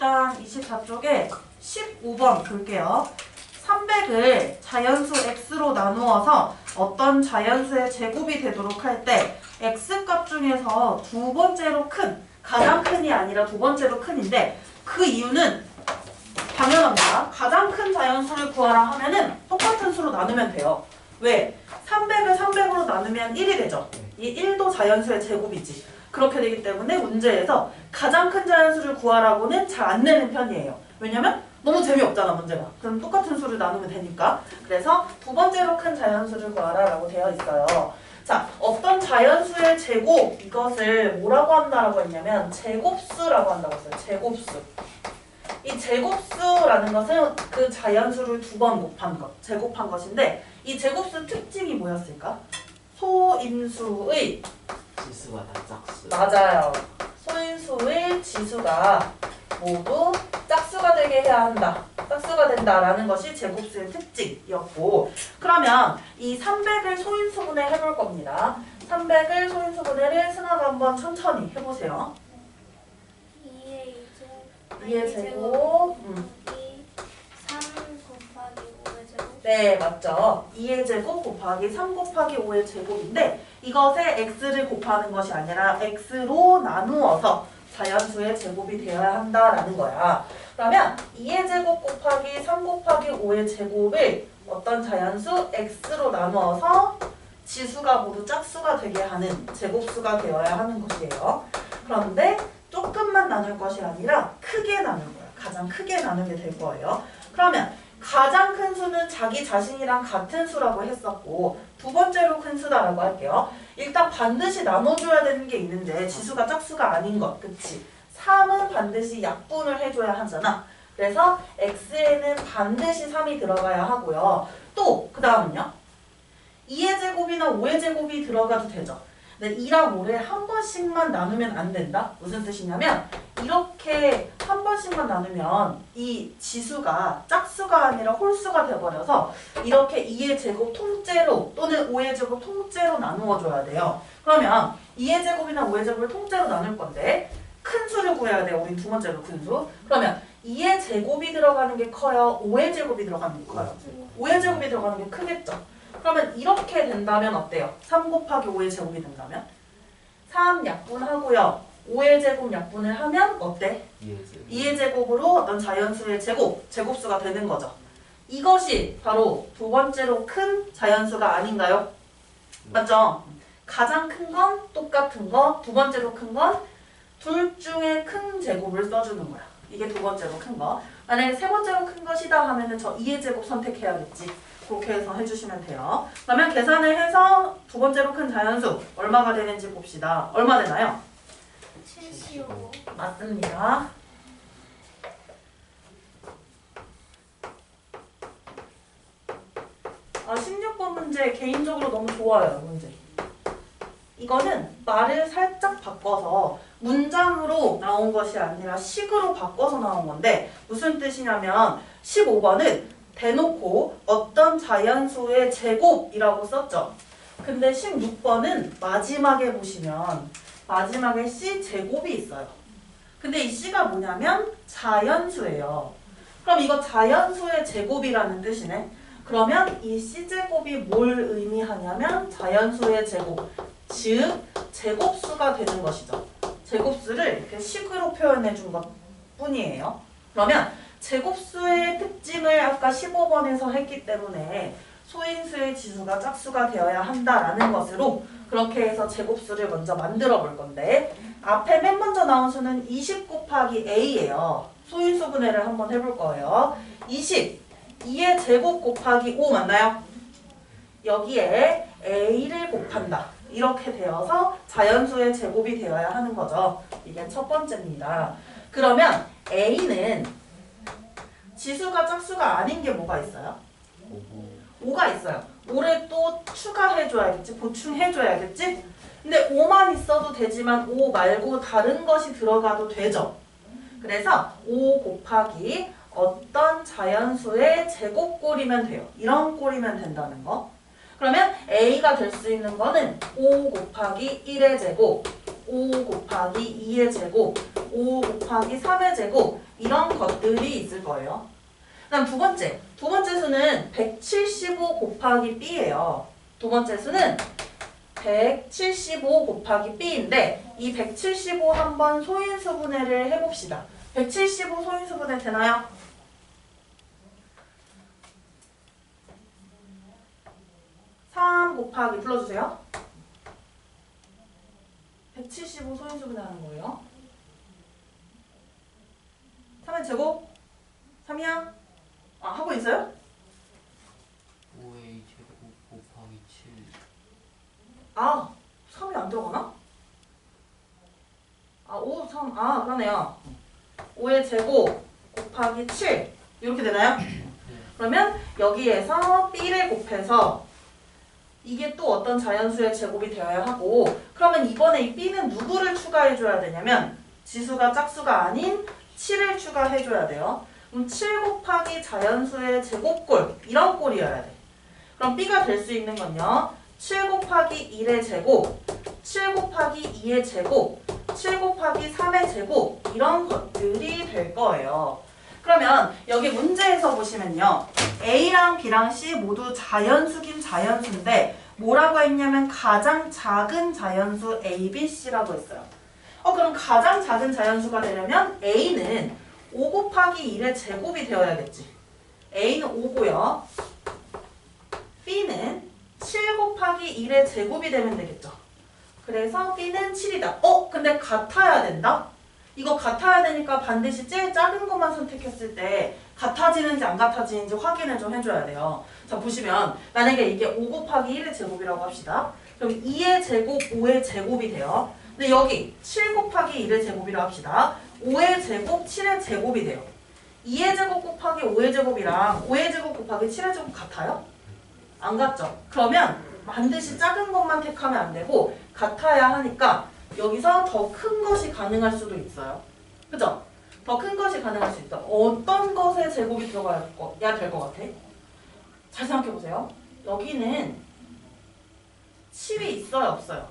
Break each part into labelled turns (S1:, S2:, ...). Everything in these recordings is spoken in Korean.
S1: 일단 24쪽에 15번 볼게요. 300을 자연수 x로 나누어서 어떤 자연수의 제곱이 되도록 할 때 x값 중에서 두 번째로 큰, 가장 큰이 아니라 두 번째로 큰인데 그 이유는 당연합니다. 가장 큰 자연수를 구하라 하면은 똑같은 수로 나누면 돼요. 왜? 300을 300으로 나누면 1이 되죠. 이 1도 자연수의 제곱이지. 그렇게 되기 때문에 문제에서 가장 큰 자연수를 구하라고는 잘 안 내는 편이에요. 왜냐면 너무 재미없잖아 문제가. 그럼 똑같은 수를 나누면 되니까. 그래서 두 번째로 큰 자연수를 구하라 라고 되어 있어요. 자, 어떤 자연수의 제곱, 이것을 뭐라고 한다라고 했냐면 제곱수라고 한다고 했어요. 제곱수. 이 제곱수라는 것은 그 자연수를 두 번 곱한 것, 제곱한 것인데 이 제곱수 특징이 뭐였을까? 소인수의
S2: 지수가 다 짝수.
S1: 맞아요. 소인수의 지수가 모두 짝수가 되게 해야 한다. 짝수가 된다라는 것이 제곱수의 특징이었고, 그러면 이 300을 소인수분해 해볼 겁니다. 300을 소인수분해를 승아가 한번 천천히 해보세요. 2의 제곱
S3: 3 곱하기 5의 제곱.
S1: 네, 맞죠. 2의 제곱 곱하기 3 곱하기 5의 제곱인데 이것에 x를 곱하는 것이 아니라 x로 나누어서 자연수의 제곱이 되어야 한다라는 거야. 그러면 2의 제곱 곱하기 3 곱하기 5의 제곱을 어떤 자연수 x로 나누어서 지수가 모두 짝수가 되게 하는 제곱수가 되어야 하는 것이에요. 그런데 조금만 나눌 것이 아니라 크게 나눌 거야. 가장 크게 나누게 될 거예요. 그러면 가장 큰 수는 자기 자신이랑 같은 수라고 했었고 두 번째로 큰 수다라고 할게요. 일단 반드시 나눠줘야 되는 게 있는데 지수가 짝수가 아닌 것, 그치? 3은 반드시 약분을 해줘야 하잖아. 그래서 x에는 반드시 3이 들어가야 하고요. 또 그 다음은요. 2의 제곱이나 5의 제곱이 들어가도 되죠. 근데 2랑 5를 한 번씩만 나누면 안 된다? 무슨 뜻이냐면 이렇게 한 번씩만 나누면 이 지수가 짝수가 아니라 홀수가 돼버려서 이렇게 2의 제곱 통째로 또는 5의 제곱 통째로 나누어줘야 돼요. 그러면 2의 제곱이나 5의 제곱을 통째로 나눌 건데 큰 수를 구해야 돼요. 우린 두 번째로 큰 수. 그러면 2의 제곱이 들어가는 게 커요? 5의 제곱이 들어가는 게 커요? 5의 제곱이 들어가는 게 크겠죠? 그러면 이렇게 된다면 어때요? 3 곱하기 5의 제곱이 된다면? 3 약분하고요. 5의 제곱 약분을 하면 어때? 2의 제곱으로 어떤 자연수의 제곱수가 되는 거죠. 이것이 바로 두 번째로 큰 자연수가 아닌가요? 맞죠? 가장 큰 건 똑같은 거, 두 번째로 큰 건 둘 중에 큰 제곱을 써주는 거야. 이게 두 번째로 큰 거. 만약에 세 번째로 큰 것이다 하면은 저 2의 제곱 선택해야겠지. 그렇게 해서 해주시면 돼요. 그러면 계산을 해서 두 번째로 큰 자연수 얼마가 되는지 봅시다. 얼마 되나요?
S3: 75.
S1: 맞습니다. 아, 16번 문제 개인적으로 너무 좋아요. 문제. 이거는 말을 살짝 바꿔서 문장으로 나온 것이 아니라 식으로 바꿔서 나온 건데 무슨 뜻이냐면 15번은 대놓고 어떤 자연수의 제곱이라고 썼죠. 근데 16번은 마지막에 보시면 마지막에 C제곱이 있어요. 근데 이 C가 뭐냐면 자연수예요. 그럼 이거 자연수의 제곱이라는 뜻이네. 그러면 이 C제곱이 뭘 의미하냐면 자연수의 제곱, 즉 제곱수가 되는 것이죠. 제곱수를 이렇게 식으로 표현해 준 것 뿐이에요. 그러면 제곱수의 특징을 아까 15번에서 했기 때문에 소인수의 지수가 짝수가 되어야 한다라는 것으로 그렇게 해서 제곱수를 먼저 만들어 볼 건데 앞에 맨 먼저 나온 수는 20 곱하기 a예요. 소인수 분해를 한번 해볼 거예요. 20, 2의 제곱 곱하기 5 맞나요? 여기에 a를 곱한다. 이렇게 되어서 자연수의 제곱이 되어야 하는 거죠. 이게 첫 번째입니다. 그러면 a는 지수가 짝수가 아닌 게 뭐가 있어요? 5가 있어요. 5를 또 추가해줘야겠지. 보충해줘야겠지. 근데 5만 있어도 되지만 5 말고 다른 것이 들어가도 되죠. 그래서 5 곱하기 어떤 자연수의 제곱꼴이면 돼요. 이런 꼴이면 된다는 거. 그러면 a가 될 수 있는 거는 5 곱하기 1의 제곱, 5 곱하기 2의 제곱, 5 곱하기 3의 제곱 이런 것들이 있을 거예요. 그다음 두 번째 수는 175 곱하기 b예요. 두 번째 수는 175 곱하기 b인데 이 175 한번 소인수분해를 해봅시다. 175 소인수분해 되나요? 곱하기 불러주세요. 175 소인수분해 하는 거예요. 3의 제곱? 3이야? 아, 하고 있어요?
S2: 5의 제곱 곱하기 7.
S1: 아, 3이 안 들어가나? 아, 5, 3, 아, 그러네요. 5의 제곱 곱하기 7 이렇게 되나요? 그러면 여기에서 b를 곱해서 이게 또 어떤 자연수의 제곱이 되어야 하고, 그러면 이번에 이 b는 누구를 추가해줘야 되냐면 지수가 짝수가 아닌 7을 추가해줘야 돼요. 그럼 7 곱하기 자연수의 제곱꼴 이런 꼴이어야 돼. 그럼 b가 될 수 있는 건요, 7 곱하기 1의 제곱, 7 곱하기 2의 제곱, 7 곱하기 3의 제곱 이런 것들이 될 거예요. 그러면 여기 문제에서 보시면요, A랑 B랑 C 모두 자연수긴 자연수인데 뭐라고 했냐면 가장 작은 자연수 A, B, C라고 했어요. 그럼 가장 작은 자연수가 되려면 A는 5 곱하기 1의 제곱이 되어야겠지. A는 5고요. B는 7 곱하기 1의 제곱이 되면 되겠죠. 그래서 B는 7이다. 근데 같아야 된다? 이거 같아야 되니까 반드시 제일 작은 것만 선택했을 때 같아지는지 안 같아지는지 확인을 좀 해줘야 돼요. 자, 보시면 만약에 이게 5 곱하기 1의 제곱이라고 합시다. 그럼 2의 제곱, 5의 제곱이 돼요. 근데 여기 7 곱하기 1의 제곱이라고 합시다. 5의 제곱, 7의 제곱이 돼요. 2의 제곱 곱하기 5의 제곱이랑 5의 제곱 곱하기 7의 제곱 같아요? 안 같죠? 그러면 반드시 작은 것만 택하면 안 되고 같아야 하니까 여기서 더 큰 것이 가능할 수도 있어요. 그죠? 더 큰 것이 가능할 수 있다. 어떤 것의 제곱이 들어가야 될 것 같아? 잘 생각해보세요. 여기는 7이 있어요? 없어요?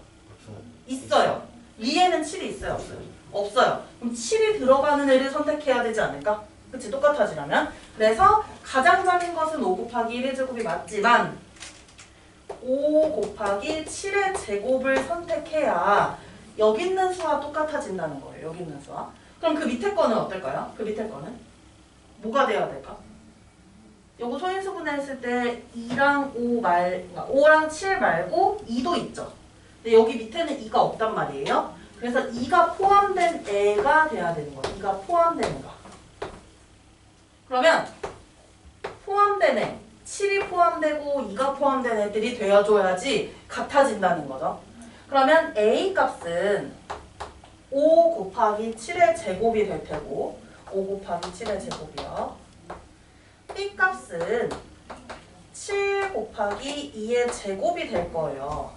S1: 있어요. 위에는 7이 있어요? 없어요? 없어요. 그럼 7이 들어가는 애를 선택해야 되지 않을까? 그치? 똑같아지려면. 그래서 가장 작은 것은 5 곱하기 1의 제곱이 맞지만 5 곱하기 7의 제곱을 선택해야 여기 있는 수와 똑같아진다는 거예요. 여기 있는 수와. 그럼 그 밑에 거는 어떨까요? 그 밑에 거는? 뭐가 돼야 될까? 요거 소인수분해 했을 때 2랑 5랑 7 말고 2도 있죠. 근데 여기 밑에는 2가 없단 말이에요. 그래서 2가 포함된 애가 돼야 되는 거예요. 2가 포함된 애가. 그러면 포함된 애, 7이 포함되고 2가 포함된 애들이 되어줘야지 같아진다는 거죠. 그러면 A 값은 5 곱하기 7의 제곱이 될 테고 5 곱하기 7의 제곱이요. B 값은 7 곱하기 2의 제곱이 될 거예요.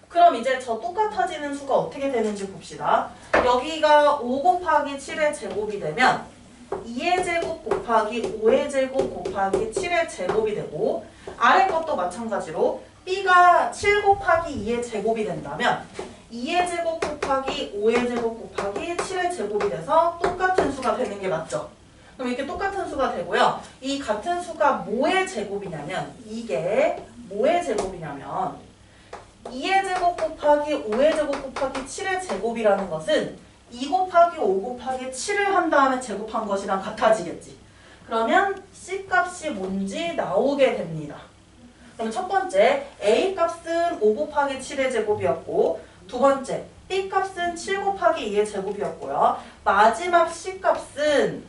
S1: 그럼 이제 저 똑같아지는 수가 어떻게 되는지 봅시다. 여기가 5 곱하기 7의 제곱이 되면 2의 제곱 곱하기 5의 제곱 곱하기 7의 제곱이 되고, 아래 것도 마찬가지로 B가 7 곱하기 2의 제곱이 된다면 2의 제곱 곱하기 5의 제곱 곱하기 7의 제곱이 돼서 똑같은 수가 되는 게 맞죠? 그럼 이렇게 똑같은 수가 되고요. 이 같은 수가 뭐의 제곱이냐면, 이게 뭐의 제곱이냐면 2의 제곱 곱하기 5의 제곱 곱하기 7의 제곱이라는 것은 2 곱하기 5 곱하기 7을 한 다음에 제곱한 것이랑 같아지겠지. 그러면 C 값이 뭔지 나오게 됩니다. 그럼 첫 번째 A 값은 5 곱하기 7의 제곱이었고, 두 번째 B 값은 7 곱하기 2의 제곱이었고요. 마지막 C 값은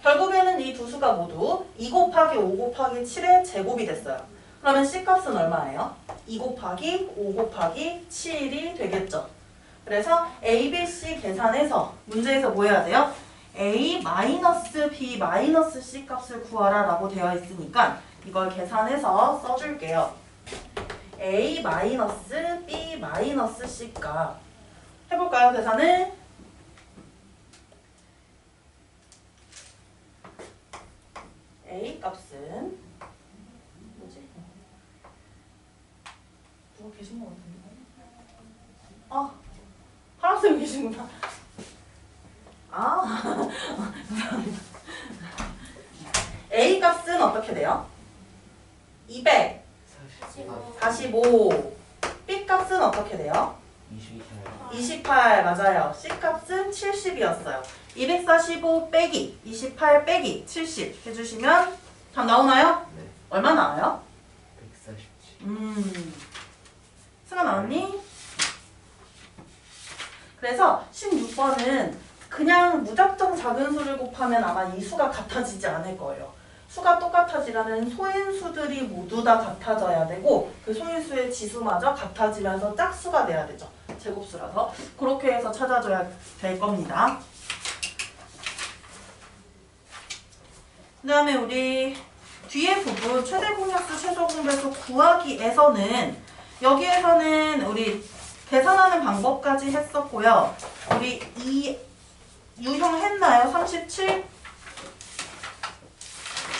S1: 결국에는 이 두 수가 모두 2 곱하기 5 곱하기 7의 제곱이 됐어요. 그러면 C 값은 얼마예요? 2 곱하기 5 곱하기 7이 되겠죠. 그래서 A, B, C 계산해서 문제에서 뭐 해야 돼요? A 마이너스 B 마이너스 C 값을 구하라 라고 되어 있으니까 이걸 계산해서 써줄게요. A 마이너스 B 마이너스 C 값 해볼까요? 계산을? A 값은 뭐지? 누가 계신 것 같은데? 파란색이 계시구나. 감사합니다. A 값은 어떻게 돼요? 200, 45. B 값은 어떻게 돼요? 28 맞아요. C 값은 70이었어요. 245 빼기 28 빼기 70 해주시면 답 나오나요?
S2: 네.
S1: 얼마 나와요?
S2: 147.
S1: 승아 나왔니? 그래서 16번은 그냥 무작정 작은 수를 곱하면 아마 이 수가 같아지지 않을 거예요. 수가 똑같아지려면 소인수들이 모두 다 같아져야 되고 그 소인수의 지수마저 같아지면서 짝수가 돼야 되죠. 제곱수라서. 그렇게 해서 찾아줘야 될 겁니다. 그 다음에 우리 뒤에 부분 최대 공약수 최소 공배수 구하기에서는 여기에서는 우리 계산하는 방법까지 했었고요. 우리 이 유형 했나요? 37?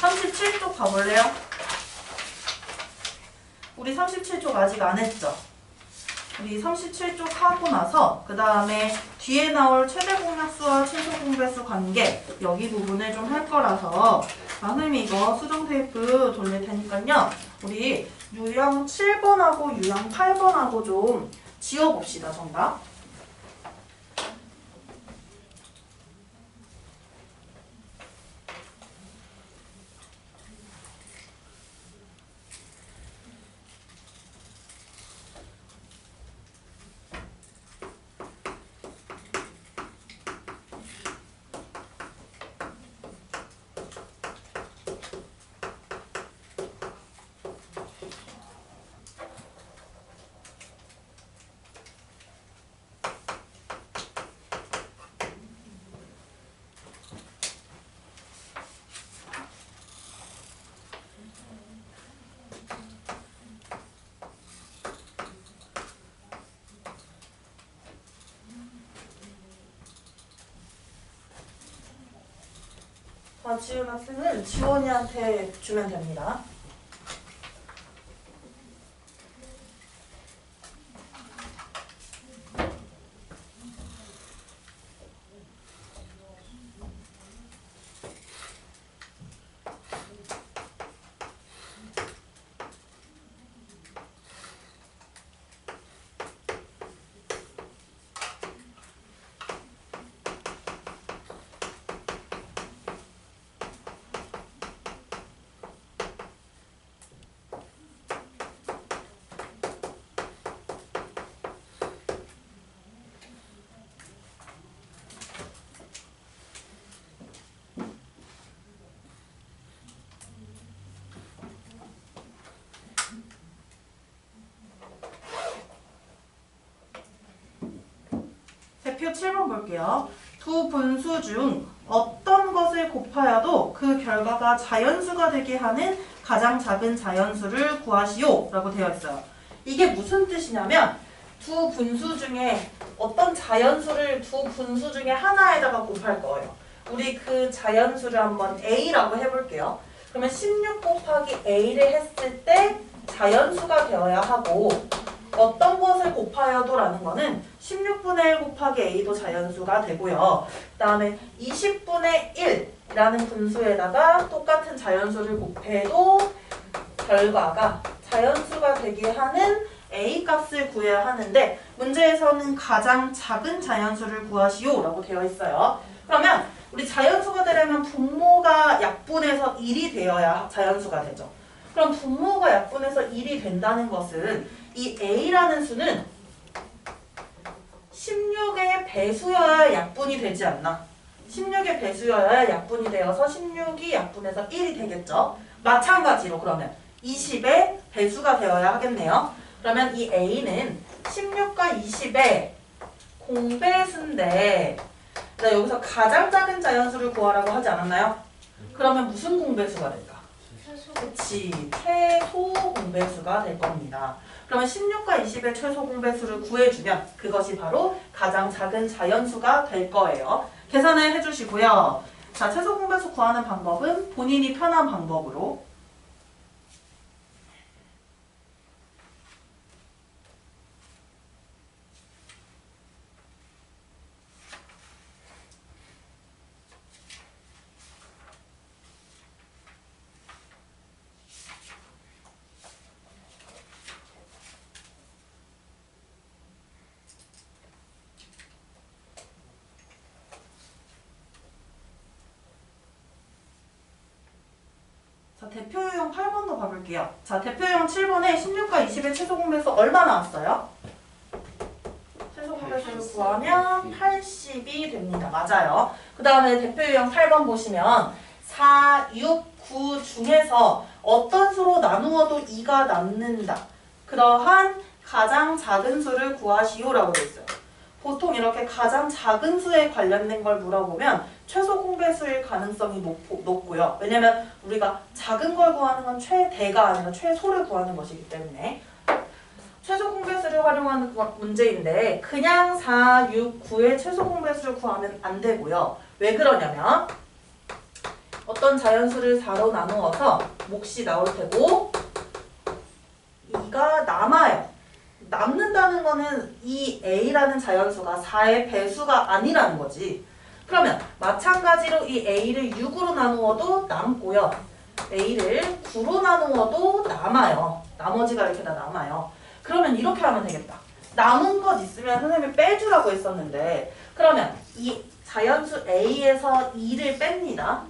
S1: 37쪽 가볼래요? 우리 37쪽 아직 안 했죠? 우리 37쪽 하고 나서 그 다음에 뒤에 나올 최대 공약수와 최소 공배수 관계 여기 부분을 좀 할 거라서 선생님이 이거 수정 테이프 돌릴 테니까요. 우리 유형 7번하고 유형 8번하고 좀 지워봅시다. 정답. 다 지운 학생은 지원이한테 주면 됩니다. 대표 7번 볼게요. 두 분수 중 어떤 것을 곱하여도 그 결과가 자연수가 되게 하는 가장 작은 자연수를 구하시오 라고 되어 있어요. 이게 무슨 뜻이냐면 두 분수 중에 어떤 자연수를 두 분수 중에 하나에다가 곱할 거예요. 우리 그 자연수를 한번 A라고 해볼게요. 그러면 16 곱하기 A를 했을 때 자연수가 되어야 하고 어떤 것을 곱하여도 라는 거는 16분의 1 곱하기 A도 자연수가 되고요. 그 다음에 20분의 1이라는 분수에다가 똑같은 자연수를 곱해도 결과가 자연수가 되게 하는 A 값을 구해야 하는데 문제에서는 가장 작은 자연수를 구하시오 라고 되어 있어요. 그러면 우리 자연수가 되려면 분모가 약분해서 1이 되어야 자연수가 되죠. 그럼 분모가 약분해서 1이 된다는 것은 이 A라는 수는 16의 배수여야 약분이 되지 않나? 16의 배수여야 약분이 되어서 16이 약분해서 1이 되겠죠? 마찬가지로 그러면 20의 배수가 되어야 하겠네요. 그러면 이 A는 16과 20의 공배수인데 여기서 가장 작은 자연수를 구하라고 하지 않았나요? 그러면 무슨 공배수가 될까? 그치, 최소 공배수가 될 겁니다. 그러면 16과 20의 최소 공배수를 구해주면 그것이 바로 가장 작은 자연수가 될 거예요. 계산을 해주시고요. 자, 최소 공배수 구하는 방법은 본인이 편한 방법으로 대표 유형 8번도 봐볼게요. 자, 대표 유형 7번에 16과 20의 최소 공배수 얼마 나왔어요? 최소 공배수를 구하면 80이 됩니다. 맞아요. 그 다음에 대표 유형 8번 보시면 4, 6, 9 중에서 어떤 수로 나누어도 2가 남는다. 그러한 가장 작은 수를 구하시오라고 되어 있어요. 보통 이렇게 가장 작은 수에 관련된 걸 물어보면 최소 공배수일 가능성이 높고요. 왜냐면 우리가 작은 걸 구하는 건 최대가 아니라 최소를 구하는 것이기 때문에 최소 공배수를 활용하는 문제인데 그냥 4, 6, 9의 최소 공배수를 구하면 안 되고요. 왜 그러냐면 어떤 자연수를 4로 나누어서 몫이 나올 테고 2가 남아요. 남는다는 거는 이 A라는 자연수가 4의 배수가 아니라는 거지. 그러면 마찬가지로 이 A를 6으로 나누어도 남고요. A를 9로 나누어도 남아요. 나머지가 이렇게 다 남아요. 그러면 이렇게 하면 되겠다. 남은 것 있으면 선생님이 빼주라고 했었는데 그러면 이 자연수 A에서 2를 뺍니다.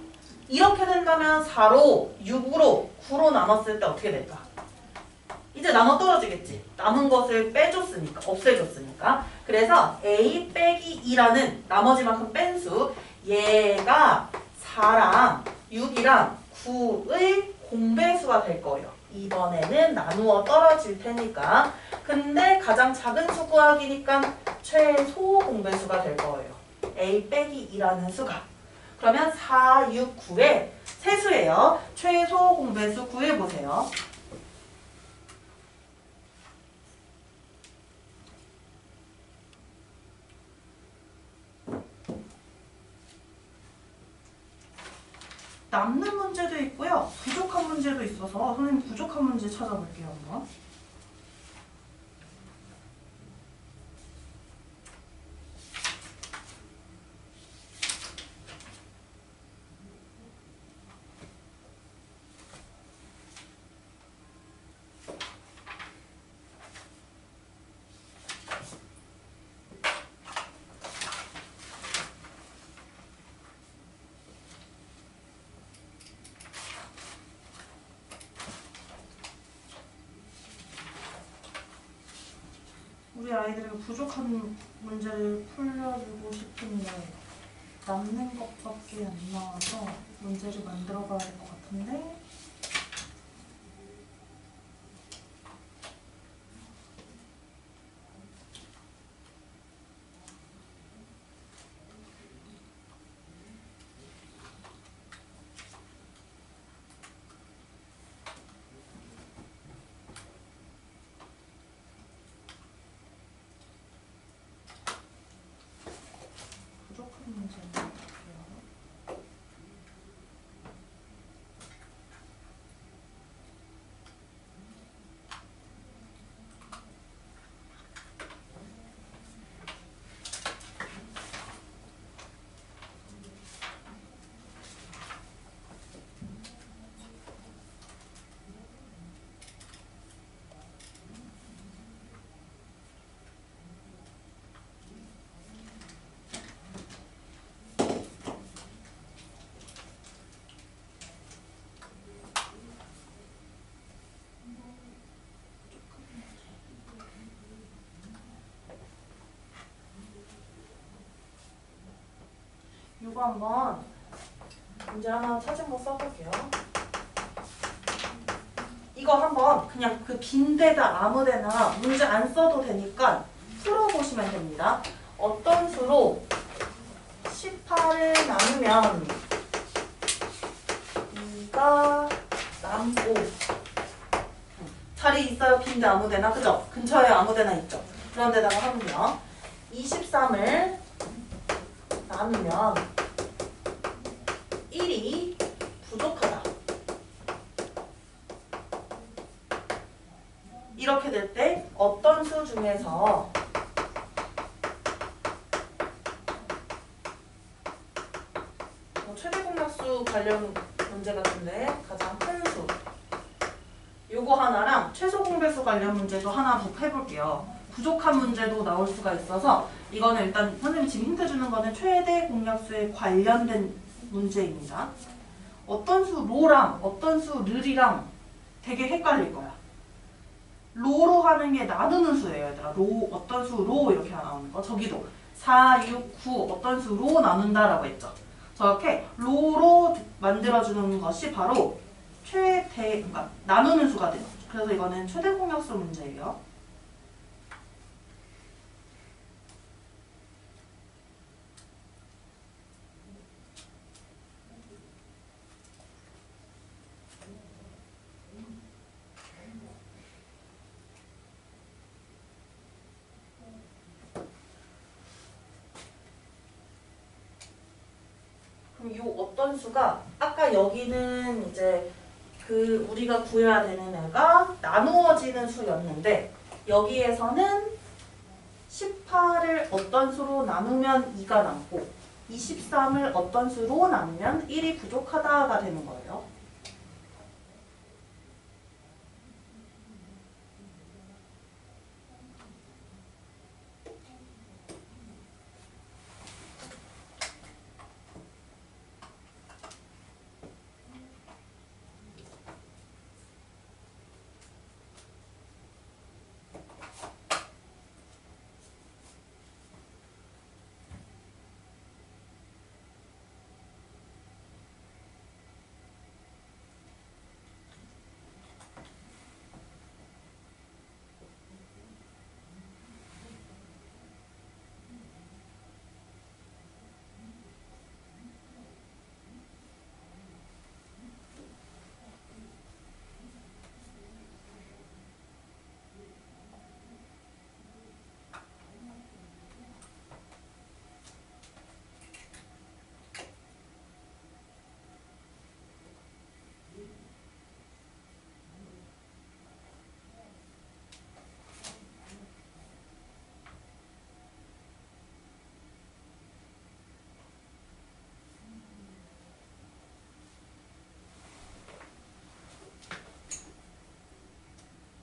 S1: 이렇게 된다면 4로 6으로 9로 남았을 때 어떻게 될까? 이제 나눠 떨어지겠지. 남은 것을 빼줬으니까, 없애줬으니까. 그래서 A 빼기 2라는 나머지만큼 뺀 수, 얘가 4랑 6이랑 9의 공배수가 될 거예요. 이번에는 나누어 떨어질 테니까. 근데 가장 작은 수 구하기니까 최소 공배수가 될 거예요. A 빼기 2라는 수가. 그러면 4, 6, 9의 세수예요. 최소 공배수 구해보세요. 남는 문제도 있고요. 부족한 문제도 있어서 선생님 부족한 문제 찾아볼게요. 한번. 우리 아이들에게 부족한 문제를 풀려주고 싶은데 남는 것밖에 안 나와서 문제를 만들어 봐야 될 것 같은데 이거 한번 문제 하나 찾은 거 써볼게요. 이거 한번 그냥 그 빈 데다 아무 데나 문제 안 써도 되니까 풀어보시면 됩니다. 어떤 수로 18을 나누면 2가 남고 자리 있어요? 빈데 아무 데나? 그죠? 근처에 아무 데나 있죠? 그런 데다가 하면요. 23을 나누면 1이 부족하다. 이렇게 될 때 어떤 수 중에서 최대 공약수 관련 문제 같은데 가장 큰 수 요거 하나랑 최소 공배수 관련 문제도 하나 더 해볼게요. 부족한 문제도 나올 수가 있어서 이거는 일단 선생님 지금 힌트 주는 거는 최대 공약수에 관련된 문제입니다. 어떤 수 로랑 어떤 수 르리랑 되게 헷갈릴 거야. 로로 하는 게 나누는 수예요, 얘들아. 로, 어떤 수 로 이렇게 나오는 거. 저기도 4, 6, 9 어떤 수 로 나눈다라고 했죠. 저렇게 로로 만들어주는 것이 바로 그러니까 나누는 수가 돼요. 그래서 이거는 최대 공약수 문제예요. 그럼 이 어떤 수가 아까 여기는 이제 그 우리가 구해야 되는 애가 나누어지는 수였는데 여기에서는 18을 어떤 수로 나누면 2가 남고 23을 어떤 수로 나누면 1이 부족하다가 되는 거예요.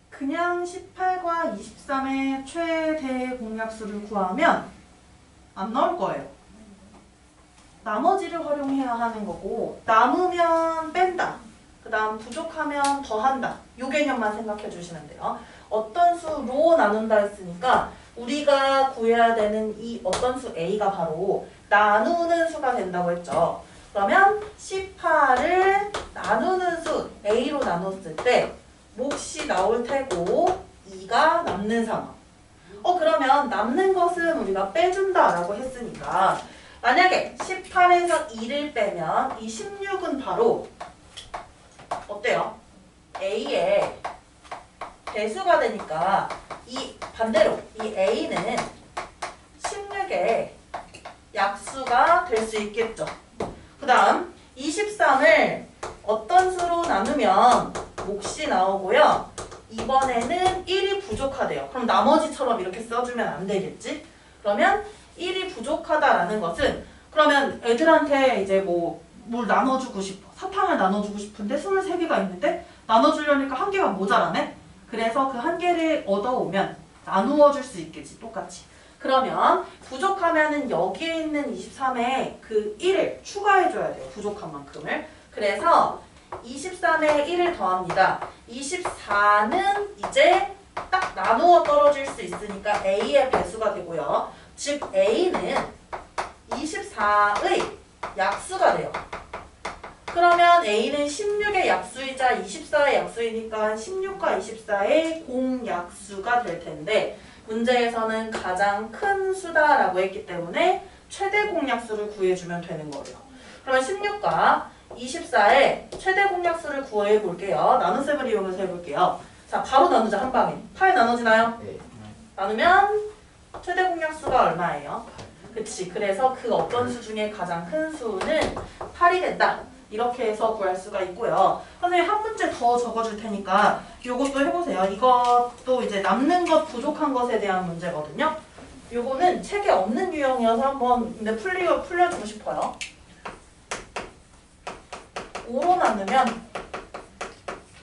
S1: 그냥 18과 23의 최대 공약수를 구하면 안 나올 거예요. 나머지를 활용해야 하는 거고 남으면 뺀다. 그 다음 부족하면 더한다. 이 개념만 생각해 주시면 돼요. 어떤 수로 나눈다 했으니까 우리가 구해야 되는 이 어떤 수 A가 바로 나누는 수가 된다고 했죠. 그러면 18을 나누는 수 A로 나눴을 때 몫이 나올 테고 2가 남는 상황. 그러면 남는 것은 우리가 빼준다라고 했으니까 만약에 18에서 2를 빼면 이 16은 바로 어때요? A의 배수가 되니까 이 반대로 이 A는 16의 약수가 될 수 있겠죠. 그 다음 23을 어떤 수로 나누면 몫이 나오고요. 이번에는 1이 부족하대요. 그럼 나머지처럼 이렇게 써주면 안 되겠지? 그러면 1이 부족하다라는 것은 그러면 애들한테 이제 뭘 나눠주고 싶어. 사탕을 나눠주고 싶은데 23개가 있는데 나눠주려니까 한 개가 모자라네? 그래서 그 한 개를 얻어오면 나누어 줄 수 있겠지. 똑같이. 그러면 부족하면은 여기에 있는 23에 그 1을 추가해줘야 돼요. 부족한 만큼을. 그래서 23에 1을 더합니다. 24는 이제 딱 나누어 떨어질 수 있으니까 A의 배수가 되고요. 즉 A는 24의 약수가 돼요. 그러면 A는 16의 약수이자 24의 약수이니까 16과 24의 공약수가 될 텐데 문제에서는 가장 큰 수다라고 했기 때문에 최대 공약수를 구해주면 되는 거예요. 그러면 16과 24의 최대 공약수를 구해볼게요. 나눗셈을 이용해서 해볼게요. 자, 바로 나누자, 한 방에. 8 나눠지나요?
S2: 네.
S1: 나누면 최대 공약수가 얼마예요? 그치. 그래서 그 어떤 수 중에 가장 큰 수는 8이 된다. 이렇게 해서 구할 수가 있고요. 선생님 한 문제 더 적어줄 테니까 이것도 해보세요. 이것도 이제 남는 것, 부족한 것에 대한 문제거든요. 요거는 책에 없는 유형이어서 한번 근데 풀려주고 싶어요. 5로 나누면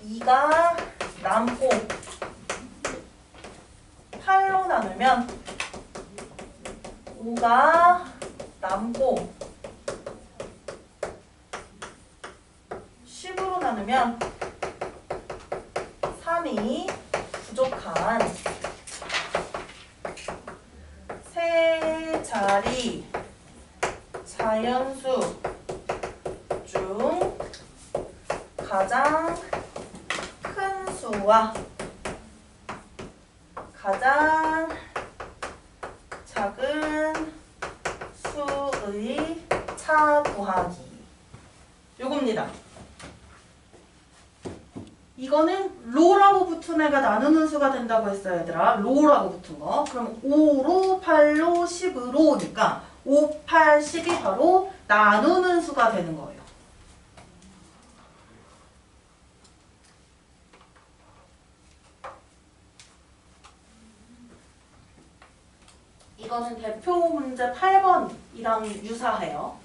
S1: 2가 남고 8로 나누면 5가 남고 나누면 3이 부족한 세 자리 자연수 중 가장 큰 수와 가장 작은 수의 차 구하기. 요겁니다. 이거는 로라고 붙은 애가 나누는 수가 된다고 했어요, 얘들아. 로라고 붙은 거. 그럼 5로, 8로, 10으로니까 5, 8, 10이 바로 나누는 수가 되는 거예요. 이거는 대표 문제 8번이랑 유사해요.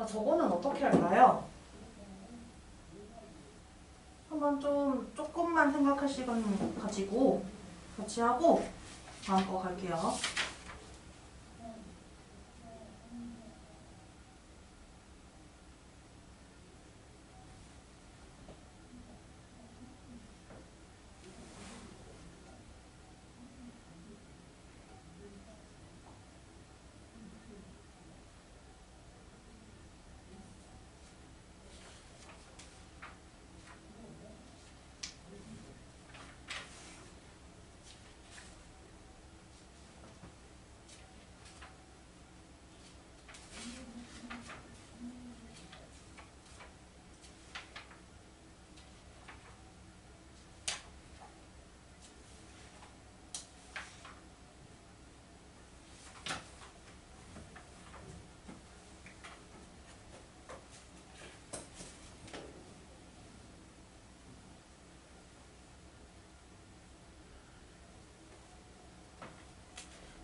S1: 자, 저거는 어떻게 할까요? 한번 조금만 생각할 시간 가지고 같이 하고 다음 거 갈게요.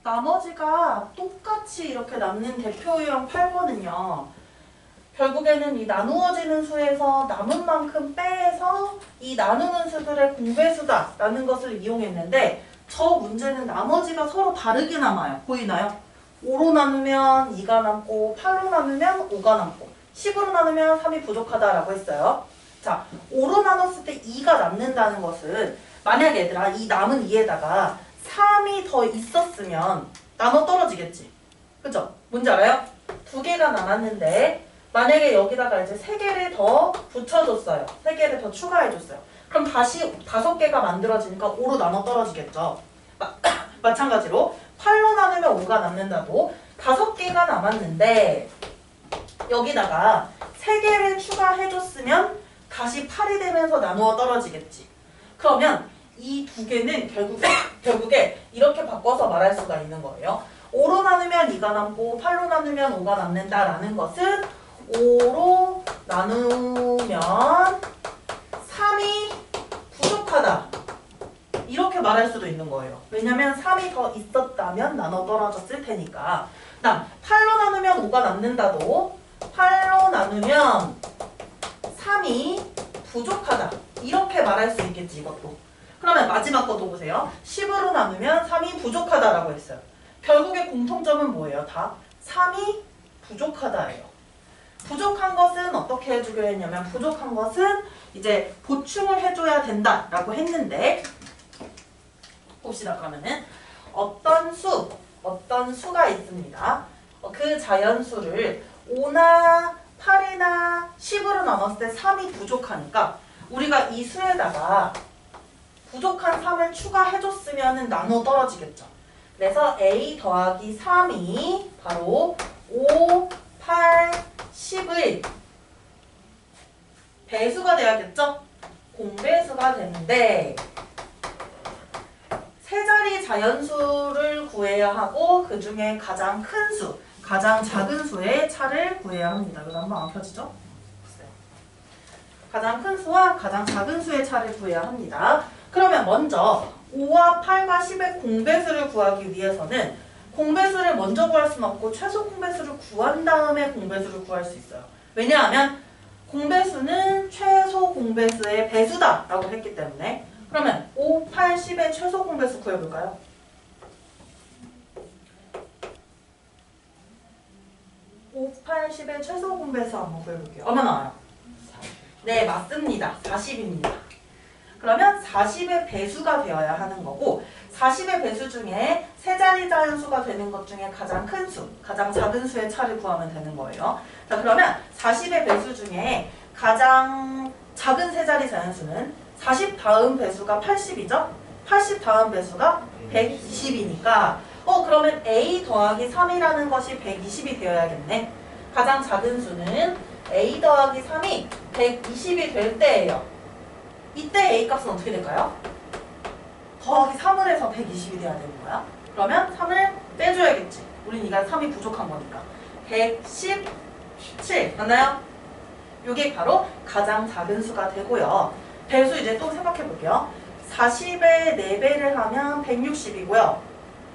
S1: 나머지가 똑같이 이렇게 남는 대표 유형 8번은요. 결국에는 이 나누어지는 수에서 남은 만큼 빼서 이 나누는 수들의 공배수다라는 것을 이용했는데 저 문제는 나머지가 서로 다르게 남아요. 보이나요? 5로 나누면 2가 남고 8로 나누면 5가 남고 10으로 나누면 3이 부족하다라고 했어요. 자, 5로 나눴을 때 2가 남는다는 것은 만약 얘들아 이 남은 2에다가 3이 더 있었으면 나눠 떨어지겠지. 그죠? 뭔지 알아요? 2개가 남았는데 만약에 여기다가 이제 3개를 더 붙여줬어요. 3개를 더 추가해줬어요. 그럼 다시 5개가 만들어지니까 5로 나눠 떨어지겠죠. 마찬가지로 8로 나누면 5가 남는다도 5개가 남았는데 여기다가 3개를 추가해줬으면 다시 8이 되면서 나누어 떨어지겠지. 그러면 이 2개는 결국에 이렇게 바꿔서 말할 수가 있는 거예요. 5로 나누면 2가 남고 8로 나누면 5가 남는다라는 것은 5로 나누면 3이 부족하다. 이렇게 말할 수도 있는 거예요. 왜냐면 3이 더 있었다면 나눠 떨어졌을 테니까. 다음 8로 나누면 5가 남는다도 8로 나누면 3이 부족하다. 이렇게 말할 수 있겠지, 이것도. 그러면 마지막 것도 보세요. 10으로 나누면 3이 부족하다라고 했어요. 결국에 공통점은 뭐예요? 다 3이 부족하다예요. 부족한 것은 어떻게 해주기로 했냐면 부족한 것은 이제 보충을 해줘야 된다라고 했는데 봅시다. 그러면은 어떤 수가 있습니다. 그 자연수를 5나 8이나 10으로 나눴을 때 3이 부족하니까 우리가 이 수에다가 부족한 3을 추가해줬으면 나눠 떨어지겠죠. 그래서 a 더하기 3이 바로 5, 8, 10의 배수가 돼야겠죠? 공배수가 되는데 세 자리 자연수를 구해야 하고 그 중에 가장 큰 수, 가장 작은 수의 차를 구해야 합니다. 이거 한번 안 펴지죠? 가장 큰 수와 가장 작은 수의 차를 구해야 합니다. 그러면 먼저 5와 8과 10의 공배수를 구하기 위해서는 공배수를 먼저 구할 수는 없고 최소 공배수를 구한 다음에 공배수를 구할 수 있어요. 왜냐하면 공배수는 최소 공배수의 배수다 라고 했기 때문에 그러면 5, 8, 10의 최소 공배수 구해볼까요? 오, 8, 10의 최소 공배수 한번 구해볼게요. 얼마 나와요? 네, 맞습니다. 40입니다. 그러면 40의 배수가 되어야 하는 거고 40의 배수 중에 세 자리 자연수가 되는 것 중에 가장 큰 수, 가장 작은 수의 차를 구하면 되는 거예요. 자, 그러면 40의 배수 중에 가장 작은 세 자리 자연수는 40 다음 배수가 80이죠? 80 다음 배수가 120이니까 그러면 a 더하기 3이라는 것이 120이 되어야겠네. 가장 작은 수는 a 더하기 3이 120이 될 때예요. 이때 a 값은 어떻게 될까요? 더하기 3을 해서 120이 돼야 되는 거야. 그러면 3을 빼줘야겠지. 우린 이가 3이 부족한 거니까. 117 맞나요? 이게 바로 가장 작은 수가 되고요. 배수 이제 또 생각해 볼게요. 40의 4배를 하면 160이고요.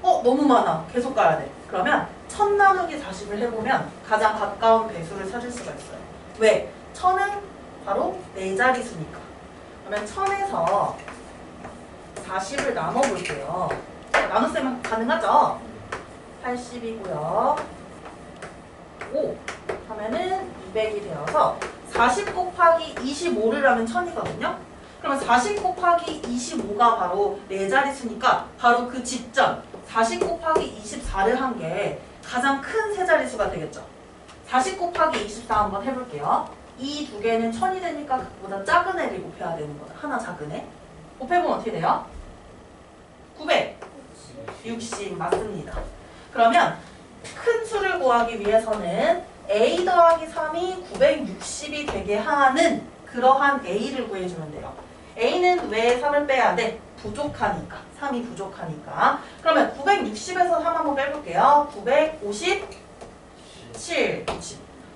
S1: 너무 많아. 계속 가야 돼. 그러면 1000 나누기 40을 해보면 가장 가까운 배수를 찾을 수가 있어요. 왜? 1000은 바로 4자리수니까. 그러면 1000에서 40을 나눠볼게요. 나눗셈은 가능하죠? 80이고요. 5 하면은 200이 되어서 40 곱하기 25를 하면 1000이거든요. 그러면 40 곱하기 25가 바로 4자리수니까 바로 그 직전 40 곱하기 24를 한 게 가장 큰 세 자리수가 되겠죠. 40 곱하기 24 한번 해볼게요. 이 두 개는 1000이 되니까 그보다 작은 애를 곱해야 되는 거죠. 하나 작은 애. 곱해보면 어떻게 돼요? 960 맞습니다. 그러면 큰 수를 구하기 위해서는 a 더하기 3이 960이 되게 하는 그러한 a를 구해주면 돼요. a는 왜 3을 빼야 돼? 부족하니까. 3이 부족하니까. 그러면 960에서 3 한번 빼볼게요. 957.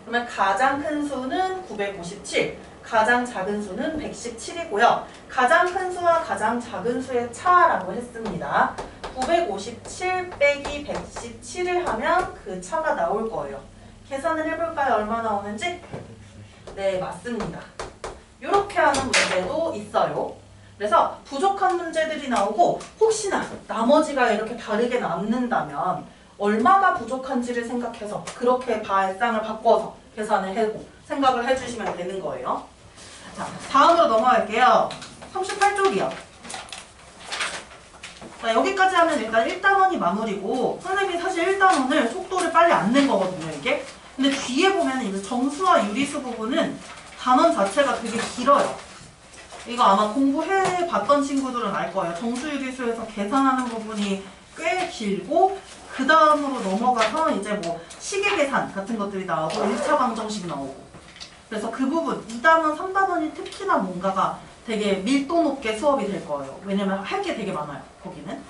S1: 그러면 가장 큰 수는 957. 가장 작은 수는 117이고요. 가장 큰 수와 가장 작은 수의 차라고 했습니다. 957 빼기 117을 하면 그 차가 나올 거예요. 계산을 해볼까요? 얼마 나오는지? 네, 맞습니다. 이렇게 하는 문제도 있어요. 그래서 부족한 문제들이 나오고 혹시나 나머지가 이렇게 다르게 남는다면 얼마가 부족한지를 생각해서 그렇게 발상을 바꿔서 계산을 하고 생각을 해주시면 되는 거예요. 자, 다음으로 넘어갈게요. 38쪽이요. 자, 여기까지 하면 일단 1단원이 마무리고 선생님이 사실 1단원을 속도를 빨리 안 낸 거거든요, 이게. 근데 뒤에 보면 이제 정수와 유리수 부분은 단원 자체가 되게 길어요. 이거 아마 공부해봤던 친구들은 알 거예요. 정수 유리수에서 계산하는 부분이 꽤 길고 그 다음으로 넘어가서 이제 뭐 시계 계산 같은 것들이 나오고 1차 방정식 나오고 그래서 그 부분 2단원, 3단원이 특히나 뭔가가 되게 밀도 높게 수업이 될 거예요. 왜냐면 할 게 되게 많아요. 거기는.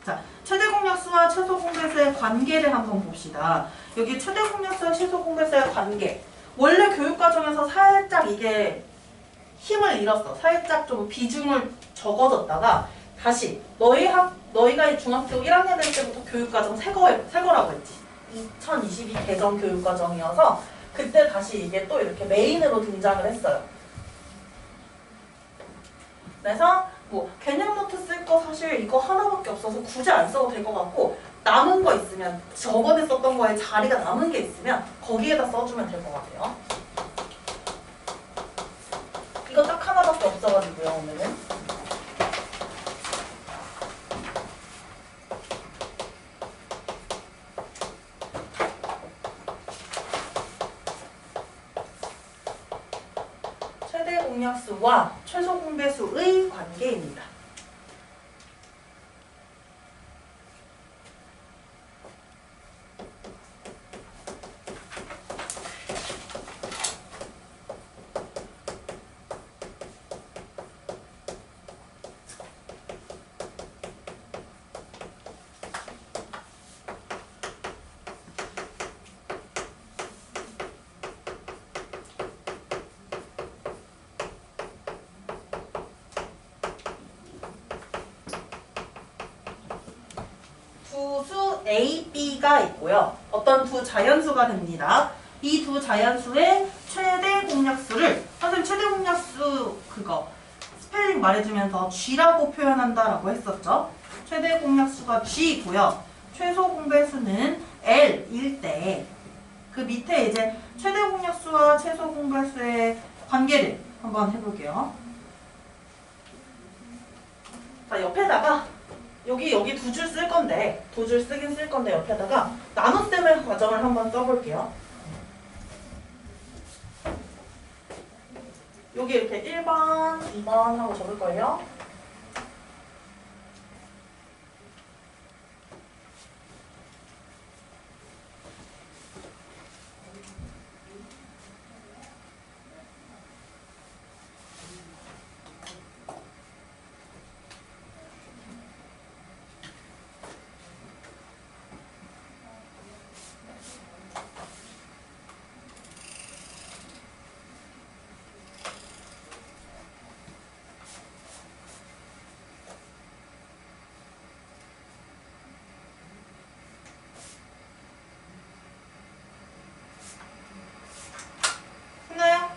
S1: 자, 최대 공약수와 최소 공배수의 관계를 한번 봅시다. 여기 최대 공약수와 최소 공배수의 관계. 원래 교육과정에서 살짝 이게 힘을 잃었어. 살짝 좀 비중을 적어뒀다가 다시 너희가 중학교 1학년 될 때부터 교육과정 새 거라고 했지. 2022 개정 교육과정이어서 그때 다시 이게 또 이렇게 메인으로 등장을 했어요. 그래서 뭐 개념 노트 쓸 거 사실 이거 하나밖에 없어서 굳이 안 써도 될 것 같고 남은 거 있으면 저번에 썼던 거에 자리가 남은 게 있으면 거기에다 써주면 될 것 같아요. 이거 딱 하나밖에 없어가지고요 오늘은. 최대 공약수와 최소 공배수의 관계입니다. 수 A, B가 있고요. 어떤 두 자연수가 됩니다. 이 두 자연수의 최대 공약수를 선생님 최대 공약수 그거 스펠링 말해주면서 G라고 표현한다라고 했었죠. 최대 공약수가 G이고요. 최소 공배수는 L일 때 그 밑에 이제 최대 공약수와 최소 공배수의 관계를 한번 해볼게요. 자, 옆에다가 여기 두 줄 쓸 건데 두 줄 쓰긴 쓸 건데 옆에다가 나눗셈의 과정을 한번 써볼게요. 여기 이렇게 1번, 2번 하고 적을걸요. 했나요?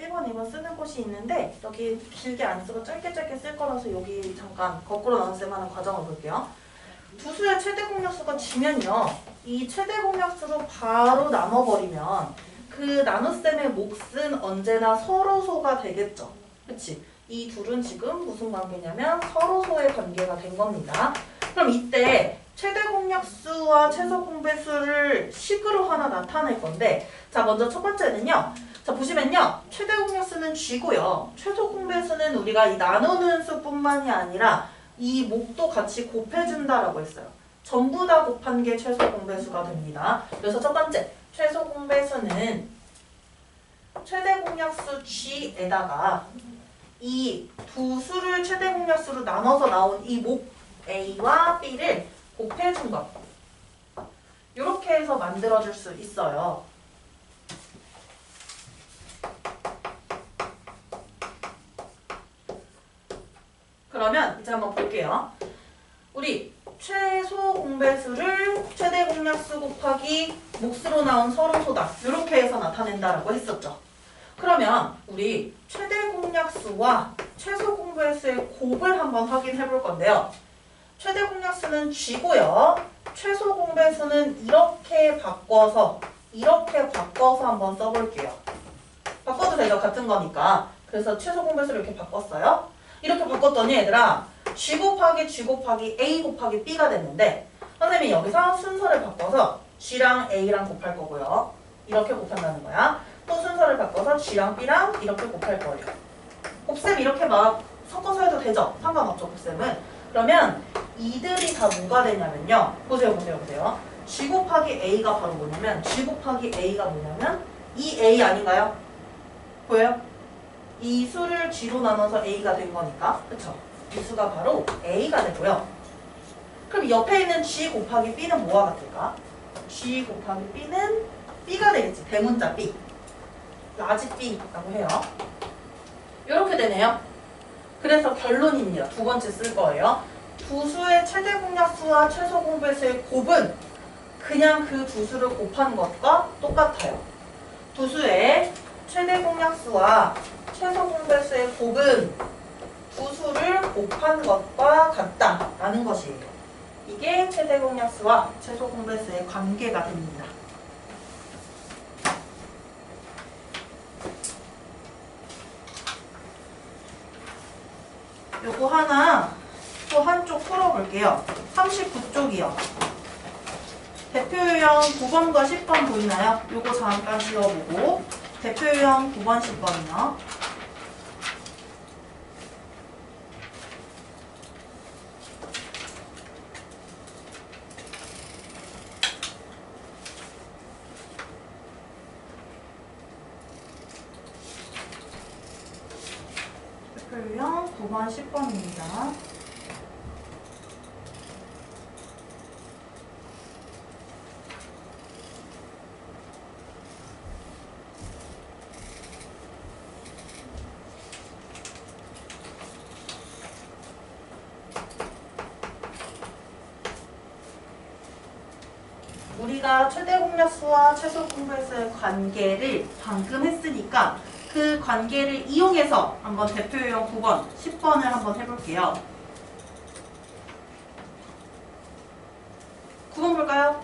S1: 번, 2번 쓰는 곳이 있는데 여기 길게 안 쓰고 짧게 쓸 거라서 여기 잠깐 거꾸로 나눗셈 하는 과정을 볼게요. 두 수의 최대 공약수가 지면요. 이 최대 공약수로 바로 나눠버리면 그 나눗셈의 몫은 언제나 서로소가 되겠죠. 그치? 이 둘은 지금 무슨 관계냐면 서로소의 관계가 된 겁니다. 그럼 이때 최대 공약수와 최소 공배수를 식으로 하나 나타낼 건데 자 먼저 첫 번째는요. 자 보시면요. 최대 공약수는 G고요. 최소 공배수는 우리가 이 나누는 수뿐만이 아니라 이 목도 같이 곱해준다라고 했어요. 전부 다 곱한 게 최소 공배수가 됩니다. 그래서 첫 번째 최소 공배수는 최대 공약수 G에다가 이 두 수를 최대 공약수로 나눠서 나온 이 목 A와 B를 곱해준 것. 이렇게 해서 만들어줄 수 있어요. 그러면 이제 한번 볼게요. 우리 최소 공배수를 최대 공약수 곱하기 몫으로 나온 서로소다. 이렇게 해서 나타낸다라고 했었죠. 그러면 우리 최대 공약수와 최소 공배수의 곱을 한번 확인해 볼 건데요. 최대 공약수는 G고요. 최소 공배수는 이렇게 바꿔서 한번 써볼게요. 바꿔도 되죠? 같은 거니까. 그래서 최소 공배수를 이렇게 바꿨어요. 이렇게 바꿨더니 얘들아 G 곱하기 A 곱하기 B가 됐는데 선생님이 여기서 순서를 바꿔서 G랑 A랑 곱할 거고요. 이렇게 곱한다는 거야. 또 순서를 바꿔서 G랑 B랑 이렇게 곱할 거예요. 곱셈 이렇게 막 섞어서 해도 되죠? 상관없죠 곱셈은. 그러면 이들이 다 뭐가 되냐면요. 보세요, 보세요, 보세요. G 곱하기 A가 바로 뭐냐면 G 곱하기 A가 뭐냐면 이 A 아닌가요? 보여요? 이 수를 G로 나눠서 A가 된 거니까. 그쵸? 이 수가 바로 A가 되고요. 그럼 옆에 있는 G 곱하기 B는 뭐와 같을까? G 곱하기 B는 B가 되겠지. 대문자 B. 라지 B라고 해요. 이렇게 되네요. 그래서 결론입니다. 두 번째 쓸 거예요. 두 수의 최대 공약수와 최소 공배수의 곱은 그냥 그 두 수를 곱한 것과 똑같아요. 두 수의 최대 공약수와 최소 공배수의 곱은 두 수를 곱한 것과 같다라는 것이에요. 이게 최대 공약수와 최소 공배수의 관계가 됩니다. 요거 하나 또 한쪽 풀어볼게요. 39쪽이요. 대표유형 9번과 10번 보이나요? 요거 잠깐 지워보고 대표유형 9번, 10번이요. 대표유형 9번, 10번입니다. 우리가 최대 공약수와 최소 공배수의 관계를 방금 했으니까 그 관계를 이용해서 한번 대표유형 9번, 10번을 한번 해볼게요. 9번 볼까요?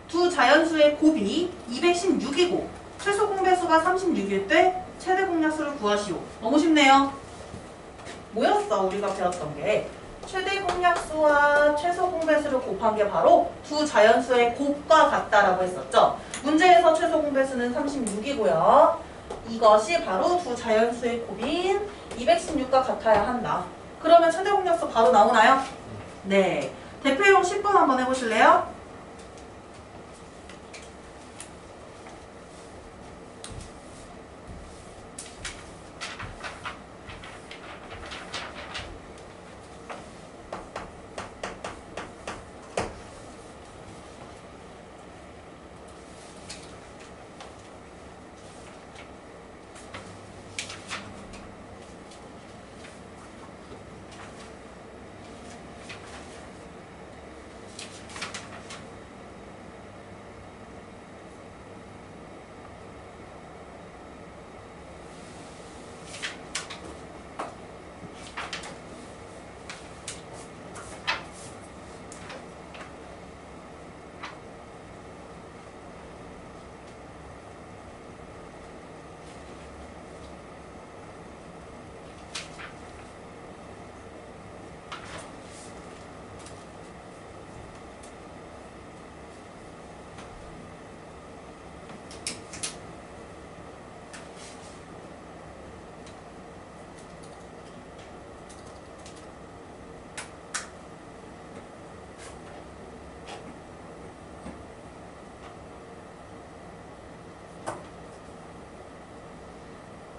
S1: 두 자연수의 곱이 216이고 최소 공배수가 36일 때 최대 공약수를 구하시오. 너무 쉽네요. 뭐였어? 우리가 배웠던 게 최대 공약수와 최소 공배수를 곱한 게 바로 두 자연수의 곱과 같다라고 했었죠. 문제에서 최소 공배수는 36이고요. 이것이 바로 두 자연수의 곱인 216과 같아야 한다. 그러면 최대 공약수 바로 나오나요? 네. 대표용 10번 한번 해보실래요?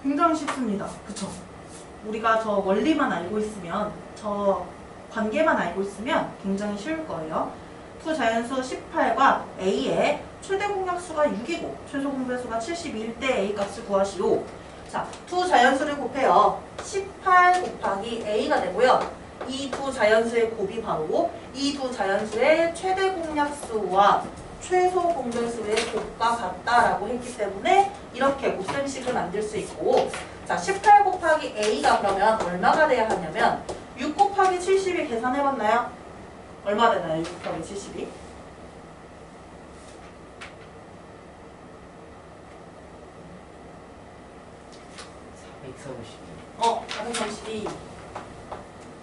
S1: 굉장히 쉽습니다. 그쵸? 우리가 저 원리만 알고 있으면, 저 관계만 알고 있으면 굉장히 쉬울 거예요. 두 자연수 18과 A의 최대 공약수가 6이고 최소 공배수가 71대 A 값을 구하시오. 자, 두 자연수를 곱해요. 18 곱하기 A가 되고요. 이 두 자연수의 곱이 바로 이 두 자연수의 최대 공약수와 최소 공배수의 곱과 같다라고 했기 때문에 이렇게 곱셈식을 만들 수 있고, 자, 18 곱하기 A가 그러면 얼마가 돼야 하냐면 6 곱하기 70이 계산해봤나요? 얼마 되나요? 6 곱하기 70이? 432.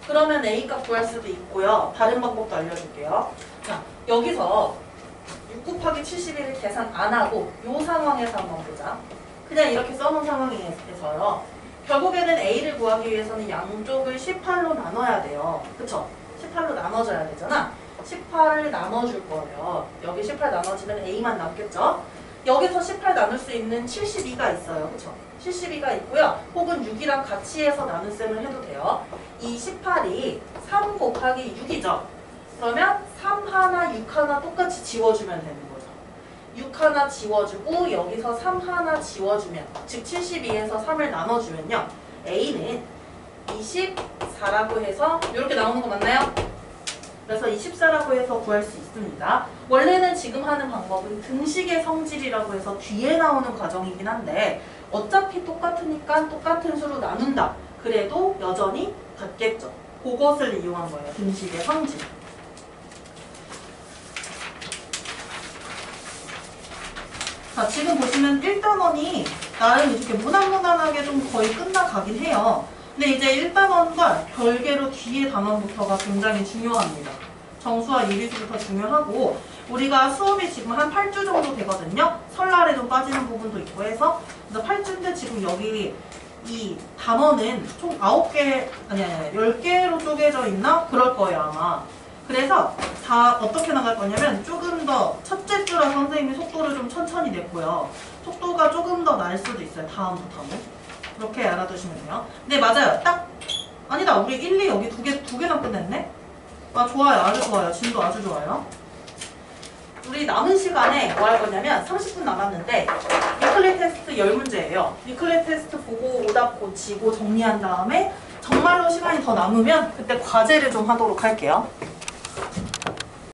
S1: 그러면 A값 구할 수도 있고요. 다른 방법도 알려줄게요. 자, 여기서 6 곱하기 71을 계산 안 하고 이 상황에서 한번 보자. 그냥 이렇게 써놓은 상황에서요. 결국에는 A를 구하기 위해서는 양쪽을 18로 나눠야 돼요. 그쵸? 18로 나눠줘야 되잖아. 18을 나눠줄 거예요. 여기 18 나눠지면 A만 남겠죠? 여기서 18 나눌 수 있는 72가 있어요. 그쵸? 72가 있고요. 혹은 6이랑 같이 해서 나눗셈을 해도 돼요. 이 18이 3 곱하기 6이죠. 그러면 3 하나, 6 하나 똑같이 지워주면 되는 거죠. 6 하나 지워주고 여기서 3 하나 지워주면, 즉 72에서 3을 나눠주면요. A는 24라고 해서 이렇게 나오는 거 맞나요? 그래서 24라고 해서 구할 수 있습니다. 원래는 지금 하는 방법은 등식의 성질이라고 해서 뒤에 나오는 과정이긴 한데 어차피 똑같으니까 똑같은 수로 나눈다. 그래도 여전히 같겠죠. 그것을 이용한 거예요. 등식의 성질. 자, 지금 보시면 1단원이 나름 이렇게 무난무난하게 좀 거의 끝나가긴 해요. 근데 이제 1단원과 별개로 뒤에 단원부터가 굉장히 중요합니다. 정수와 유리수부터 중요하고 우리가 수업이 지금 한 8주 정도 되거든요. 설날에 좀 빠지는 부분도 있고 해서 그래서 8주인데 지금 여기 이 단원은 총 9개, 아니 10개로 쪼개져 있나? 그럴 거예요 아마. 그래서 다 어떻게 나갈 거냐면 조금 더 첫째 주라 선생님이 속도를 좀 천천히 냈고요. 속도가 조금 더 날 수도 있어요. 다음부터는. 그렇게 알아두시면 돼요. 네 맞아요. 딱 아니다. 우리 1, 2 여기 두 개나 끝냈네? 아 좋아요. 아주 좋아요. 진도 아주 좋아요. 우리 남은 시간에 뭐 할 거냐면 30분 남았는데 위클리 테스트 10문제예요. 위클리 테스트 보고 오답 고치고 정리한 다음에 정말로 시간이 더 남으면 그때 과제를 좀 하도록 할게요.